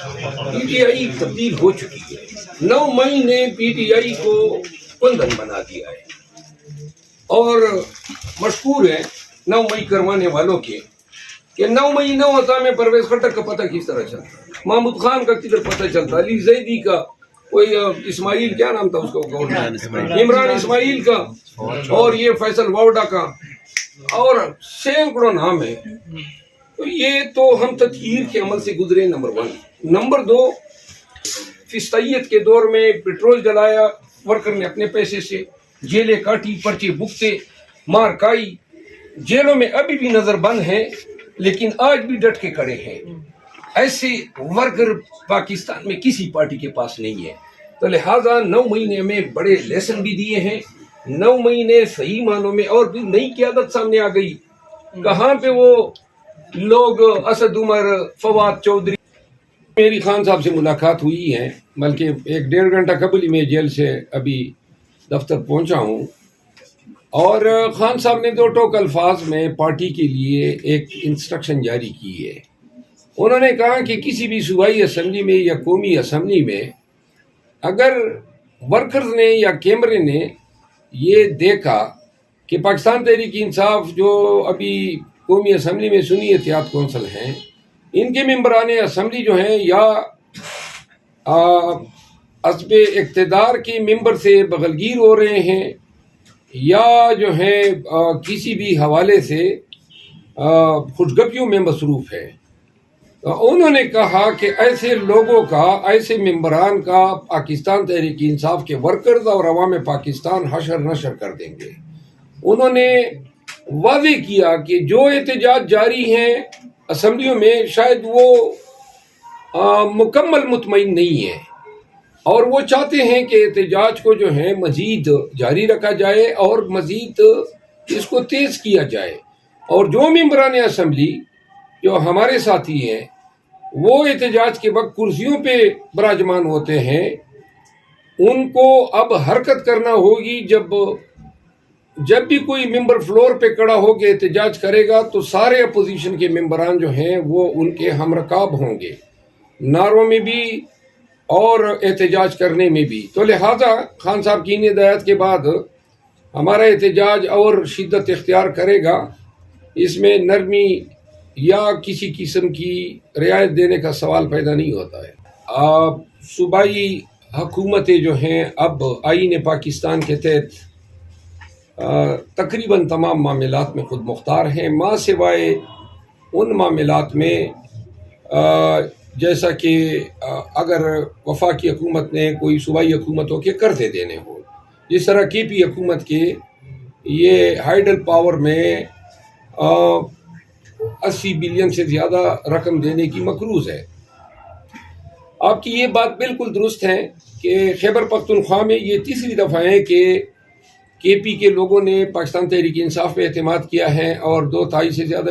P T I تبدیل ہو چکی ہے۔ 9 مئی نے پی ٹی آئی کو بندھن بنا دیا ہے، اور مشکور ہے 9 مئی کروانے والوں کے کہ 9 مئی نہ ہوتا میں پرویز خٹک کا پتہ کس طرح چلتا، محمود خان کا کدھر پتہ چلتا، علی زیدی کا، کوئی اسماعیل کیا نام تھا اس کا، عمران اسماعیل کا، اور یہ فیصل واوڈا کا، اور سینکڑوں نام ہے۔ تو یہ تو ہم تطہیر کے عمل سے گزرے، نمبر 1۔ نمبر 2، فسطائیت کے دور میں پیٹرول جلایا ورکر نے اپنے پیسے سے، جیلیں کاٹی، پرچے بکتے، مار کائی، جیلوں میں ابھی بھی نظر بند ہیں لیکن آج بھی ڈٹ کے کھڑے ہیں۔ ایسے ورکر پاکستان میں کسی پارٹی کے پاس نہیں ہے۔ تو لہٰذا 9 مئی نے ہمیں بڑے لیسن بھی دیے ہیں۔ 9 مئی نے صحیح معنوں میں اور بھی نئی قیادت سامنے آ گئی۔ کہاں پہ وہ لوگ اسد عمر، فواد چودھری، میری خان صاحب سے ملاقات ہوئی ہے، بلکہ 1-1.5 گھنٹہ قبل ہی میں جیل سے ابھی دفتر پہنچا ہوں، اور خان صاحب نے 2 ٹوک الفاظ میں پارٹی کے لیے ایک انسٹرکشن جاری کی ہے۔ انہوں نے کہا کہ کسی بھی صوبائی اسمبلی میں یا قومی اسمبلی میں اگر ورکرز نے یا کیمرے نے یہ دیکھا کہ پاکستان تحریک انصاف جو ابھی قومی اسمبلی میں سنی اتحاد کونسل ہیں، ان کے ممبران اسمبلی جو ہیں یا حزب اقتدار کے ممبر سے بغلگیر ہو رہے ہیں یا جو ہیں کسی بھی حوالے سے خوشگپیوں میں مصروف ہے، انہوں نے کہا کہ ایسے لوگوں کا، ایسے ممبران کا پاکستان تحریک انصاف کے ورکرز اور عوام پاکستان حشر نشر کر دیں گے۔ انہوں نے واضح کیا کہ جو احتجاج جاری ہیں اسمبلیوں میں شاید وہ مکمل مطمئن نہیں ہے، اور وہ چاہتے ہیں کہ احتجاج کو جو ہے مزید جاری رکھا جائے اور مزید اس کو تیز کیا جائے، اور جو ممبران اسمبلی جو ہمارے ساتھی ہیں وہ احتجاج کے وقت کرسیوں پہ براجمان ہوتے ہیں، ان کو اب حرکت کرنا ہوگی۔ جب بھی کوئی ممبر فلور پہ کھڑا ہو کے احتجاج کرے گا تو سارے اپوزیشن کے ممبران جو ہیں وہ ان کے ہم رکاب ہوں گے، نعروں میں بھی اور احتجاج کرنے میں بھی۔ تو لہٰذا خان صاحب کی ہدایت کے بعد ہمارا احتجاج اور شدت اختیار کرے گا، اس میں نرمی یا کسی قسم کی رعایت دینے کا سوال پیدا نہیں ہوتا ہے۔ صوبائی حکومتیں جو ہیں اب آئین پاکستان کے تحت تقریباً تمام معاملات میں خود مختار ہیں، ماں سوائے ان معاملات میں جیسا کہ اگر وفاقی حکومت نے کوئی صوبائی حکومتوں کے قرضے دینے ہوں، جس طرح کے پی حکومت کے یہ ہائیڈل پاور میں 80 بلین سے زیادہ رقم دینے کی مقروض ہے۔ آپ کی یہ بات بالکل درست ہے کہ خیبر پختونخوا میں یہ 3ری دفعہ ہے کہ کے پی کے لوگوں نے پاکستان تحریک انصاف پہ اعتماد کیا ہے، اور 2 تہائی سے زیادہ